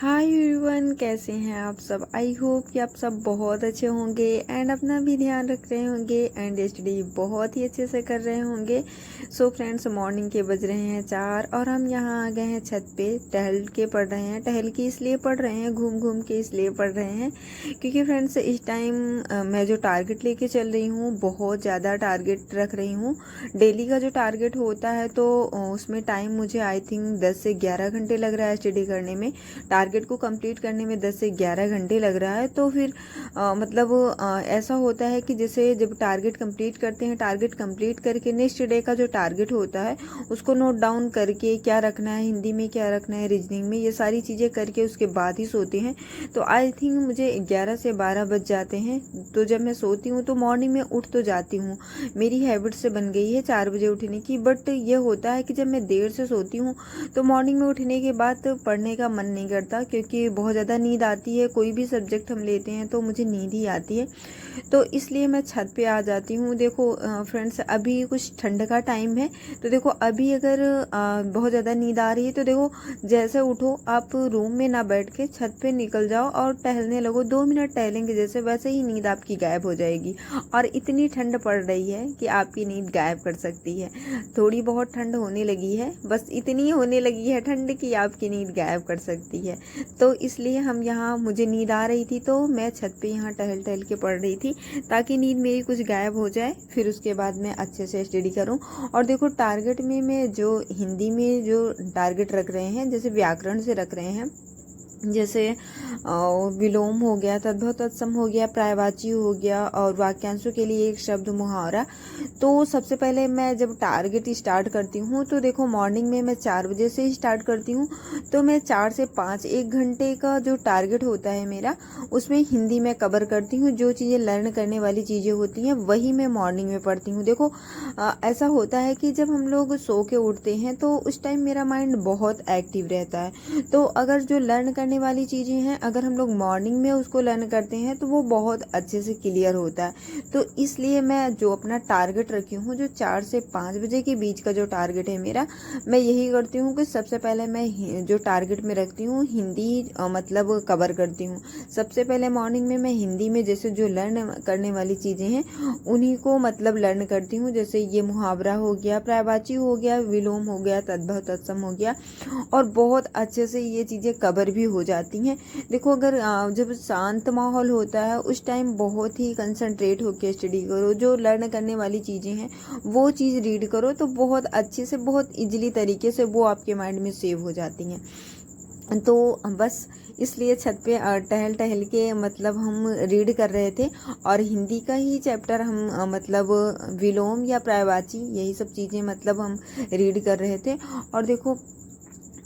Hi everyone, कैसे हैं आप सब। आई होप कि आप सब बहुत अच्छे होंगे एंड अपना भी ध्यान रख रहे होंगे एंड स्टडी बहुत ही अच्छे से कर रहे होंगे। सो फ्रेंड्स, मॉर्निंग के बज रहे हैं 4 और हम यहाँ आ गए हैं छत पे। टहल के पढ़ रहे हैं। टहल के इसलिए पढ़ रहे हैं, घूम घूम के इसलिए पढ़ रहे हैं क्योंकि फ्रेंड्स इस टाइम मैं जो टारगेट लेके चल रही हूँ बहुत ज़्यादा टारगेट रख रही हूँ। डेली का जो टारगेट होता है तो उसमें टाइम मुझे आई थिंक 10 से 11 घंटे लग रहा है स्टडी करने में। टारगेट को कंप्लीट करने में 10 से 11 घंटे लग रहा है। तो फिर ऐसा होता है कि जैसे जब टारगेट कंप्लीट करते हैं, टारगेट कंप्लीट करके नेक्स्ट डे का जो टारगेट होता है उसको नोट डाउन करके क्या रखना है, हिंदी में क्या रखना है, रीजनिंग में, ये सारी चीज़ें करके उसके बाद ही सोते हैं। तो आई थिंक मुझे 11 से 12 बज जाते हैं। तो जब मैं सोती हूँ तो मॉर्निंग में उठ तो जाती हूँ, मेरी हैबिट से बन गई है 4 बजे उठने की। बट ये होता है कि जब मैं देर से सोती हूँ तो मॉर्निंग में उठने के बाद पढ़ने का मन नहीं करता क्योंकि बहुत ज़्यादा नींद आती है। कोई भी सब्जेक्ट हम लेते हैं तो मुझे नींद ही आती है। तो इसलिए मैं छत पे आ जाती हूँ। देखो फ्रेंड्स, अभी कुछ ठंड का टाइम है तो देखो अभी अगर बहुत ज़्यादा नींद आ रही है तो देखो जैसे उठो आप रूम में ना बैठ के छत पे निकल जाओ और टहलने लगो। 2 मिनट टहलेंगे जैसे वैसे ही नींद आपकी गायब हो जाएगी। और इतनी ठंड पड़ रही है कि आपकी नींद गायब कर सकती है। थोड़ी बहुत ठंड होने लगी है, बस इतनी होने लगी है ठंड कि आपकी नींद गायब कर सकती है। तो इसलिए हम यहाँ, मुझे नींद आ रही थी तो मैं छत पे यहाँ टहल टहल के पढ़ रही थी ताकि नींद मेरी कुछ गायब हो जाए, फिर उसके बाद मैं अच्छे से स्टडी करूँ। और देखो टारगेट में मैं जो हिंदी में जो टारगेट रख रहे हैं, जैसे व्याकरण से रख रहे हैं, जैसे विलोम हो गया, तद्भव तत्सम हो गया, पर्यायवाची हो गया और वाक्यांशों के लिए एक शब्द मुहावरा। तो सबसे पहले मैं जब टारगेट स्टार्ट करती हूँ तो देखो मॉर्निंग में मैं 4 बजे से ही स्टार्ट करती हूँ। तो मैं 4 से 5 1 घंटे का जो टारगेट होता है मेरा, उसमें हिंदी में कवर करती हूँ। जो चीज़ें लर्न करने वाली चीज़ें होती हैं वही मैं मॉर्निंग में पढ़ती हूँ। देखो ऐसा होता है कि जब हम लोग सो के उठते हैं तो उस टाइम मेरा माइंड बहुत एक्टिव रहता है। तो अगर जो लर्न करने वाली चीज़ें हैं, अगर हम लोग मॉर्निंग में उसको लर्न करते हैं तो वो बहुत अच्छे से क्लियर होता है। तो इसलिए मैं जो अपना टारगेट रखी हूँ, जो 4 से 5 बजे के बीच का जो टारगेट है मेरा, मैं यही करती हूँ कि सबसे पहले मैं जो टारगेट में रखती हूँ हिंदी मतलब कवर करती हूँ। सबसे पहले मॉर्निंग में मैं हिंदी में जैसे जो लर्न करने वाली चीज़ें हैं उन्हीं को मतलब लर्न करती हूँ। जैसे ये मुहावरा हो गया, पर्यायवाची हो गया, विलोम हो गया, तद्भव तत्सम हो गया, और बहुत अच्छे से ये चीज़ें कवर भी हो जाती हैं। देखो अगर जब शांत माहौल होता है उस टाइम बहुत ही कंसंट्रेट होकर स्टडी करो। जो लर्न करने वाली चीज़ें हैं वो चीज़ रीड करो तो बहुत अच्छे से, बहुत इजीली तरीके से वो आपके माइंड में सेव हो जाती हैं। तो बस इसलिए छत पे टहल टहल के मतलब हम रीड कर रहे थे और हिंदी का ही चैप्टर हम मतलब विलोम या पर्यायवाची, यही सब चीज़ें मतलब हम रीड कर रहे थे। और देखो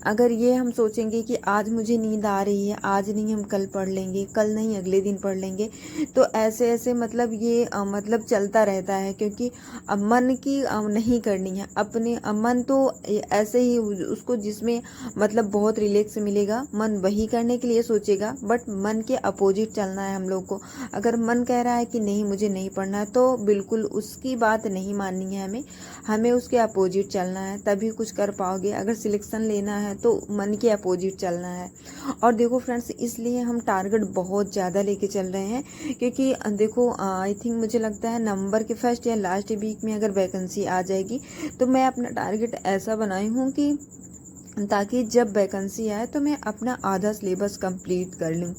अगर ये हम सोचेंगे कि आज मुझे नींद आ रही है, आज नहीं हम कल पढ़ लेंगे, कल नहीं अगले दिन पढ़ लेंगे, तो ऐसे ऐसे मतलब ये मतलब चलता रहता है। क्योंकि अब मन की नहीं करनी है अपने मन तो ऐसे ही उसको जिसमें मतलब बहुत रिलैक्स मिलेगा मन वही करने के लिए सोचेगा। बट मन के अपोजिट चलना है हम लोग को। अगर मन कह रहा है कि नहीं मुझे नहीं पढ़ना है तो बिल्कुल उसकी बात नहीं माननी है हमें उसके अपोजिट चलना है, तभी कुछ कर पाओगे। अगर सिलेक्शन लेना है तो मन के अपोजिट चलना है। और देखो फ्रेंड्स, इसलिए हम टारगेट बहुत ज़्यादा लेके चल रहे हैं क्योंकि देखो आई थिंक मुझे लगता है नवंबर के फर्स्ट या लास्ट वीक में अगर वैकेंसी आ जाएगी तो मैं अपना टारगेट ऐसा बनाई हूँ कि ताकि जब वैकेंसी आए तो मैं अपना आधा सिलेबस कंप्लीट कर लूँ।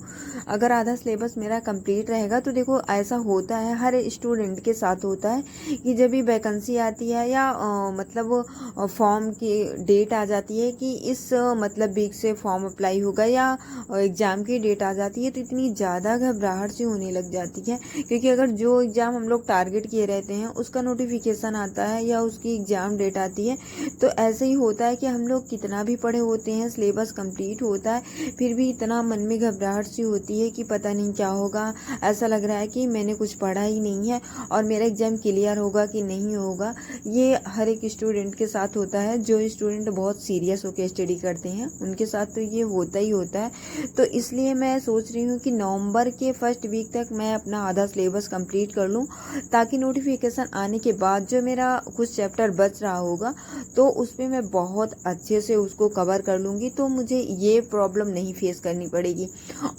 अगर आधा सिलेबस मेरा कंप्लीट रहेगा तो देखो ऐसा होता है, हर स्टूडेंट के साथ होता है कि जब भी वैकेंसी आती है या मतलब फॉर्म की डेट आ जाती है कि इस मतलब वीक से फॉर्म अप्लाई होगा या एग्ज़ाम की डेट आ जाती है तो इतनी ज़्यादा घबराहट सी होने लग जाती है। क्योंकि अगर जो एग्ज़ाम हम लोग टारगेट किए रहते हैं उसका नोटिफिकेशन आता है या उसकी एग्ज़ाम डेट आती है तो ऐसे ही होता है कि हम लोग कितना भी पढ़े होते हैं, सिलेबस कंप्लीट होता है, फिर भी इतना मन में घबराहट सी होती है कि पता नहीं क्या होगा। ऐसा लग रहा है कि मैंने कुछ पढ़ा ही नहीं है और मेरा एग्ज़ाम क्लियर होगा कि नहीं होगा। ये हर एक स्टूडेंट के साथ होता है। जो स्टूडेंट बहुत सीरियस होकर स्टडी करते हैं उनके साथ तो ये होता ही होता है। तो इसलिए मैं सोच रही हूँ कि नवंबर के फर्स्ट वीक तक मैं अपना आधा सिलेबस कंप्लीट कर लूँ ताकि नोटिफिकेशन आने के बाद जो मेरा कुछ चैप्टर बच रहा होगा तो उसमें मैं बहुत अच्छे से उसको उसको कवर कर लूँगी तो मुझे ये प्रॉब्लम नहीं फेस करनी पड़ेगी।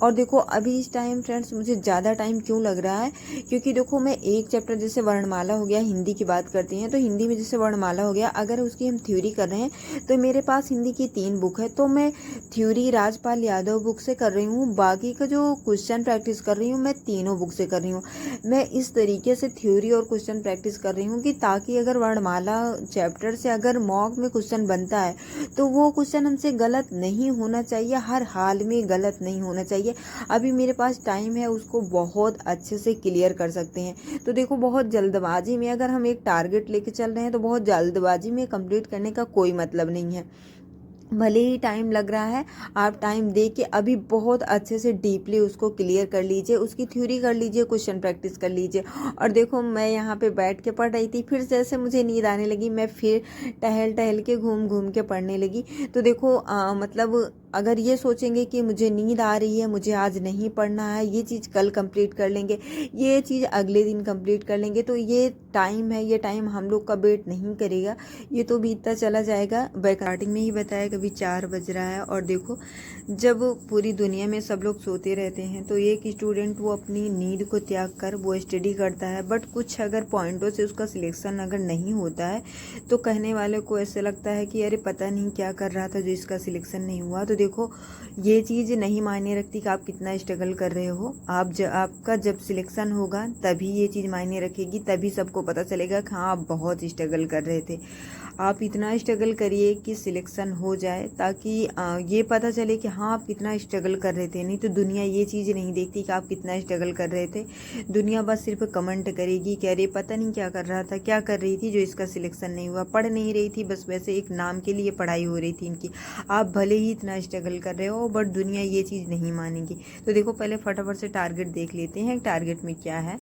और देखो अभी इस टाइम फ्रेंड्स मुझे ज़्यादा टाइम क्यों लग रहा है, क्योंकि देखो मैं एक चैप्टर जैसे वर्णमाला हो गया, हिंदी की बात करते हैं तो हिंदी में जैसे वर्णमाला हो गया, अगर उसकी हम थ्योरी कर रहे हैं तो मेरे पास हिंदी की 3 बुक है, तो मैं थ्योरी राजपाल यादव बुक से कर रही हूँ, बाकी का जो क्वेश्चन प्रैक्टिस कर रही हूँ मैं तीनों बुक से कर रही हूँ। मैं इस तरीके से थ्योरी और क्वेश्चन प्रैक्टिस कर रही हूँ कि ताकि अगर वर्णमाला चैप्टर से अगर मॉक में क्वेश्चन बनता है तो वो क्वेश्चन हमसे गलत नहीं होना चाहिए, हर हाल में गलत नहीं होना चाहिए। अभी मेरे पास टाइम है, उसको बहुत अच्छे से क्लियर कर सकते हैं। तो देखो बहुत जल्दबाजी में अगर हम एक टारगेट लेके चल रहे हैं तो बहुत जल्दबाजी में कंप्लीट करने का कोई मतलब नहीं है। भले ही टाइम लग रहा है, आप टाइम दे के अभी बहुत अच्छे से डीपली उसको क्लियर कर लीजिए, उसकी थ्योरी कर लीजिए, क्वेश्चन प्रैक्टिस कर लीजिए। और देखो मैं यहाँ पे बैठ के पढ़ रही थी, फिर जैसे मुझे नींद आने लगी, मैं फिर टहल टहल के घूम घूम के पढ़ने लगी। तो देखो मतलब अगर ये सोचेंगे कि मुझे नींद आ रही है, मुझे आज नहीं पढ़ना है, ये चीज़ कल कंप्लीट कर लेंगे, ये चीज़ अगले दिन कंप्लीट कर लेंगे, तो ये टाइम है, ये टाइम हम लोग का वेट नहीं करेगा, ये तो बीतता चला जाएगा। स्टार्टिंग में ही बताया कभी 4 बज रहा है, और देखो जब पूरी दुनिया में सब लोग सोते रहते हैं तो एक स्टूडेंट वो अपनी नींद को त्याग कर वो स्टडी करता है, बट कुछ अगर पॉइंटों से उसका सिलेक्शन अगर नहीं होता है तो कहने वाले को ऐसे लगता है कि अरे पता नहीं क्या कर रहा था जो इसका सिलेक्शन नहीं हुआ। तो देखो ये चीज़ नहीं मायने रखती कि आप कितना स्ट्रगल कर रहे हो, आपका जब सिलेक्शन होगा तभी ये चीज़ मायने रखेगी, तभी सबको पता चलेगा कि हाँ आप बहुत स्ट्रगल कर रहे थे। आप इतना स्ट्रगल करिए कि सिलेक्शन हो जाए, ताकि ये पता चले कि हाँ आप कितना स्ट्रगल कर रहे थे। नहीं तो दुनिया ये चीज़ नहीं देखती कि आप कितना स्ट्रगल कर रहे थे, दुनिया बस सिर्फ कमेंट करेगी कि अरे पता नहीं क्या कर रहा था, क्या कर रही थी जो इसका सिलेक्शन नहीं हुआ, पढ़ नहीं रही थी, बस वैसे एक नाम के लिए पढ़ाई हो रही थी इनकी। आप भले ही इतना स्ट्रगल कर रहे हो बट दुनिया ये चीज़ नहीं मानेगी। तो देखो पहले फटाफट से टारगेट देख लेते हैं, टारगेट में क्या है।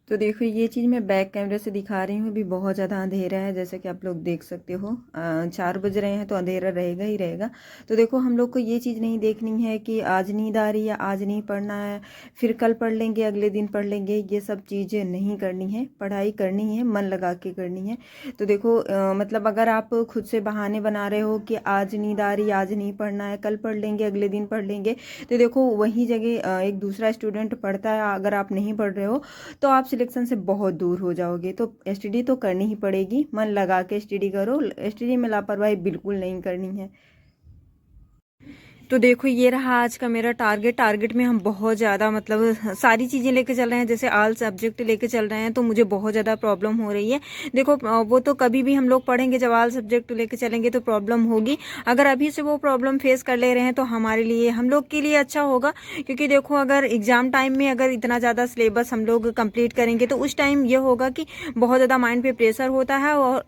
तो देखो ये चीज़ मैं बैक कैमरे से दिखा रही हूँ, अभी बहुत ज़्यादा अंधेरा है, जैसे कि आप लोग देख सकते हो 4 बज रहे हैं तो अंधेरा रहेगा ही रहेगा। तो देखो हम लोग को ये चीज़ नहीं देखनी है कि आज नींद आ रही है, आज नहीं पढ़ना है, फिर कल पढ़ लेंगे, अगले दिन पढ़ लेंगे, ये सब चीज़ें नहीं करनी है। पढ़ाई करनी है, मन लगा के करनी है। तो देखो मतलब अगर आप खुद से बहाने बना रहे हो कि आज नींद आ रही है, आज नहीं पढ़ना है, कल पढ़ लेंगे, अगले दिन पढ़ लेंगे, तो देखो वही जगह एक दूसरा स्टूडेंट पढ़ता है, अगर आप नहीं पढ़ रहे हो तो आप सिलेक्शन से बहुत दूर हो जाओगे। तो स्टडी तो करनी ही पड़ेगी, मन लगा के स्टडी करो, स्टडी में लापरवाही बिल्कुल नहीं करनी है। तो देखो ये रहा आज का मेरा टारगेट में हम बहुत ज़्यादा मतलब सारी चीज़ें लेके चल रहे हैं, जैसे ऑल सब्जेक्ट लेके चल रहे हैं, तो मुझे बहुत ज़्यादा प्रॉब्लम हो रही है। देखो वो तो कभी भी हम लोग पढ़ेंगे, जब ऑल सब्जेक्ट लेके चलेंगे तो प्रॉब्लम होगी। अगर अभी से वो प्रॉब्लम फेस कर ले रहे हैं तो हमारे लिए, हम लोग के लिए अच्छा होगा, क्योंकि देखो अगर एग्ज़ाम टाइम में अगर इतना ज़्यादा सिलेबस हम लोग कंप्लीट करेंगे तो उस टाइम ये होगा कि बहुत ज़्यादा माइंड पे प्रेशर होता है, और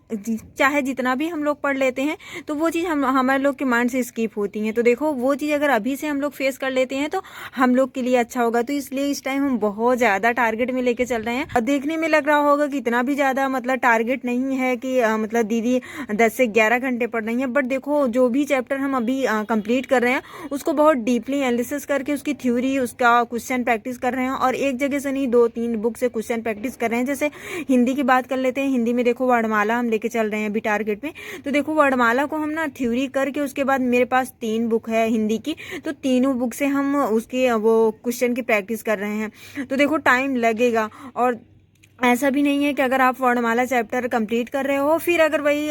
चाहे जितना भी हम लोग पढ़ लेते हैं तो वो चीज़ हमारे लोग के माइंड से स्किप होती हैं। तो देखो वो चीज़ अगर अभी से हम लोग फेस कर लेते हैं तो हम लोग के लिए अच्छा होगा। तो इसलिए इस टाइम हम बहुत ज़्यादा टारगेट में लेके चल रहे हैं। और देखने में लग रहा होगा कि इतना भी ज़्यादा मतलब टारगेट नहीं है कि मतलब दीदी 10 से 11 घंटे पढ़ रही है, बट देखो जो भी चैप्टर हम अभी कंप्लीट कर रहे हैं उसको बहुत डीपली एनालिसिस करके उसकी थ्योरी, उसका क्वेश्चन प्रैक्टिस कर रहे हैं, और एक जगह से नहीं 2-3 बुक से क्वेश्चन प्रैक्टिस कर रहे हैं। जैसे हिंदी की बात कर लेते हैं, हिंदी में देखो वर्णमाला हम लेके चल रहे हैं अभी टारगेट में। तो देखो वर्णमाला को हम ना थ्योरी करके, उसके बाद मेरे पास 3 बुक है हिंदी की, तो तीनों बुक से हम उसके वो क्वेश्चन की प्रैक्टिस कर रहे हैं। तो देखो टाइम लगेगा, और ऐसा भी नहीं है कि अगर आप वर्णमाला चैप्टर कंप्लीट कर रहे हो फिर अगर वही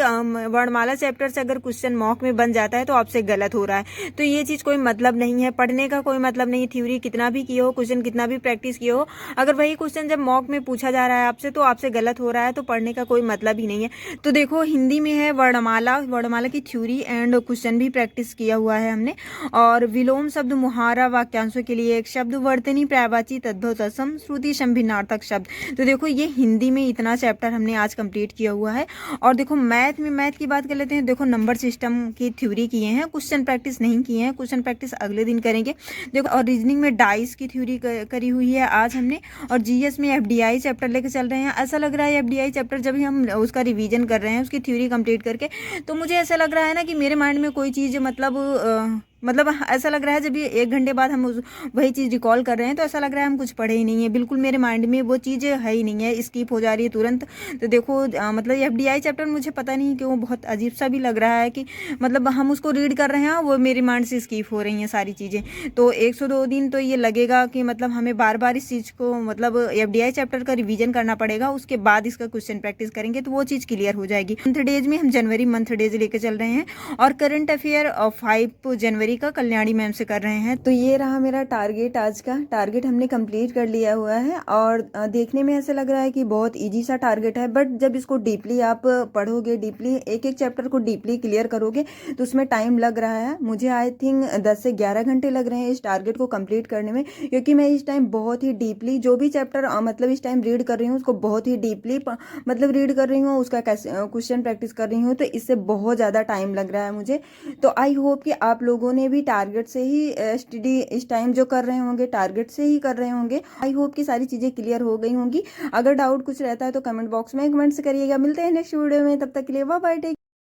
वर्णमाला चैप्टर से अगर क्वेश्चन मॉक में बन जाता है तो आपसे गलत हो रहा है। तो ये चीज़ कोई मतलब नहीं है, पढ़ने का कोई मतलब नहीं। थ्योरी कितना भी किए हो, क्वेश्चन कितना भी प्रैक्टिस किए हो, अगर वही क्वेश्चन जब मॉक में पूछा जा रहा है आपसे तो आपसे गलत हो रहा है, तो पढ़ने का कोई मतलब ही नहीं है। तो देखो हिंदी में है वर्णमाला की थ्योरी एंड क्वेश्चन भी प्रैक्टिस किया हुआ है हमने। और विलोम शब्द, मुहारा, वाक्यांशों के लिए एक शब्द, वर्तनी, पर्यायवाची, तद्भव, तत्सम, श्रुति, भिन्नार्थक शब्द। तो देखो ये हिंदी में इतना चैप्टर हमने आज कंप्लीट किया हुआ है। और देखो मैथ की बात कर लेते हैं। देखो नंबर सिस्टम की थ्योरी किए हैं, क्वेश्चन प्रैक्टिस नहीं किए हैं, क्वेश्चन प्रैक्टिस अगले दिन करेंगे। देखो और रीजनिंग में डाइस की थ्योरी करी हुई है आज हमने। और जीएस में एफडीआई चैप्टर लेके चल रहे हैं। ऐसा लग रहा है एफडीआई चैप्टर जब भी हम उसका रिवीजन कर रहे हैं, उसकी थ्योरी कंप्लीट करके, तो मुझे ऐसा लग रहा है ना कि मेरे माइंड में कोई चीज़ मतलब मतलब ऐसा लग रहा है जब ये 1 घंटे बाद हम वही चीज़ रिकॉल कर रहे हैं तो ऐसा लग रहा है हम कुछ पढ़े ही नहीं है, बिल्कुल मेरे माइंड में वो चीज़ है ही नहीं है, स्किप हो जा रही है तुरंत। तो देखो मतलब ये एफडीआई चैप्टर मुझे पता नहीं क्यों बहुत अजीब सा भी लग रहा है कि मतलब हम उसको रीड कर रहे हैं, वो मेरे माइंड से स्किप हो रही हैं सारी चीज़ें। तो 102 दिन तो ये लगेगा कि मतलब हमें बार बार इस चीज़ को मतलब एफडीआई चैप्टर का रिवीजन करना पड़ेगा, उसके बाद इसका क्वेश्चन प्रैक्टिस करेंगे तो वो चीज़ क्लियर हो जाएगी। मंथ डेज में हम जनवरी मंथ डेज लेके चल रहे हैं और करंट अफेयर 5 जनवरी का कल्याणी मैम से कर रहे हैं। तो ये रहा मेरा टारगेट, आज का टारगेट हमने कंप्लीट कर लिया हुआ है और देखने में ऐसा लग रहा है कि बहुत इजी सा टारगेट है, बट जब इसको डीपली आप पढ़ोगे, डीपली एक एक चैप्टर को डीपली क्लियर करोगे तो उसमें टाइम लग रहा है। मुझे आई थिंक 10 से 11 घंटे लग रहे हैं इस टारगेट को कंप्लीट करने में, क्योंकि मैं इस टाइम बहुत ही डीपली जो भी चैप्टर मतलब इस टाइम रीड कर रही हूँ उसको बहुत ही डीपली मतलब रीड कर रही हूँ, उसका क्वेश्चन प्रैक्टिस कर रही हूँ, तो इससे बहुत ज़्यादा टाइम लग रहा है मुझे। तो आई होप कि आप लोगों ने भी टारगेट से ही स्टडी इस टाइम जो कर रहे होंगे टारगेट से ही कर रहे होंगे। आई होप कि सारी चीज़ें क्लियर हो गई होंगी। अगर डाउट कुछ रहता है तो कमेंट बॉक्स में कमेंट्स करिएगा। मिलते हैं नेक्स्ट वीडियो में, तब तक के लिए बाय बाय।